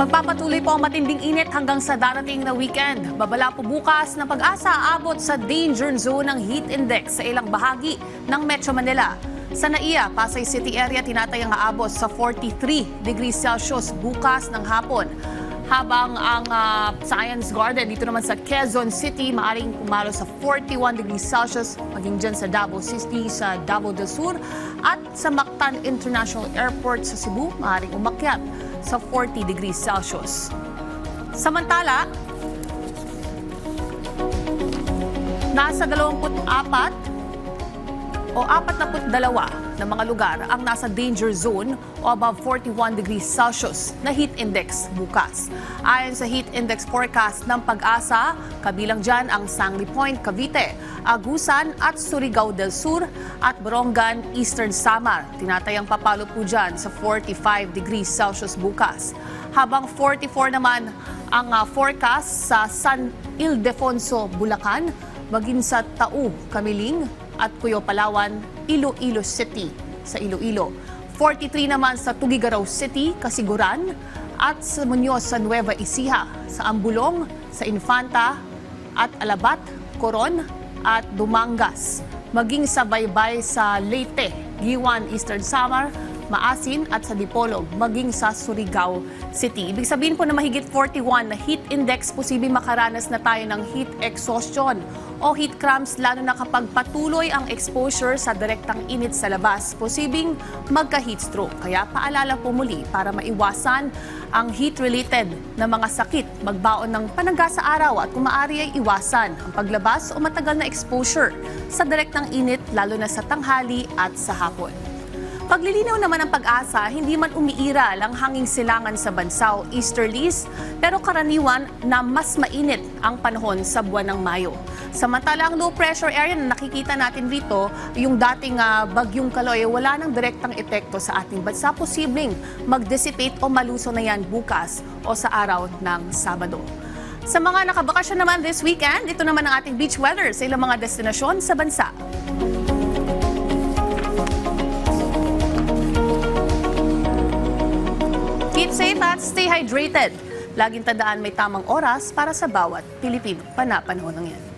Magpapatuloy po ang matinding init hanggang sa darating na weekend. Babala po bukas na pag-asa aabot sa danger zone ng heat index sa ilang bahagi ng Metro Manila. Sa NAIA, Pasay City area tinatayang aabot sa 43 degrees Celsius bukas ng hapon. Habang ang Science Garden dito naman sa Quezon City, maaaring pumalo sa 41 degrees Celsius, maging dyan sa Davao City, sa Davao del Sur, at sa Mactan International Airport sa Cebu, maaaring umakyat sa 40 degrees Celsius. Samantala, nasa 24 o 42 na mga lugar ang nasa danger zone o above 41 degrees Celsius na heat index bukas. Ayon sa heat index forecast ng Pag-asa, kabilang dyan ang Sangley Point, Cavite, Agusan at Surigao del Sur at Borongan, Eastern Samar. Tinatayang papalo po dyan sa 45 degrees Celsius bukas. Habang 44 naman ang forecast sa San Ildefonso, Bulacan, maging sa Tau, Camiling at Cuyo, Palawan, Iloilo City sa Iloilo. 43 naman sa Tugigaraw City, Kasiguran at sa Muñoz sa Nueva Ecija, sa Ambulong, sa Infanta at Alabat, Coron at Dumangas. Maging sa Baybay sa Leyte, Giwan, Eastern Samar, Maasin at sa Dipolog, maging sa Surigao City. Ibig sabihin po na mahigit 41 na heat index, posibleng makaranas na tayo ng heat exhaustion o heat cramps, lalo na kapag patuloy ang exposure sa direktang init sa labas, posibleng magka-heat stroke. Kaya paalala po muli para maiwasan ang heat-related na mga sakit, magbaon ng panangga sa araw at kung maaari ay iwasan ang paglabas o matagal na exposure sa direktang init, lalo na sa tanghali at sa hapon. Paglilinaw naman ng Pag-asa, hindi man umiiral ang hanging silangan sa bansa o easterlies, pero karaniwan na mas mainit ang panahon sa buwan ng Mayo. Samantala, ang low pressure area na nakikita natin rito, yung dating bagyong Kaloy, wala nang direktang epekto sa ating bansa. Posibleng mag-dissipate o maluso na yan bukas o sa araw ng Sabado. Sa mga nakabakasyon naman this weekend, ito naman ang ating beach weather sa ilang mga destinasyon sa bansa. Keep safe at stay hydrated. Laging tandaan may tamang oras para sa bawat Pilipino. Panapanahon ng yan.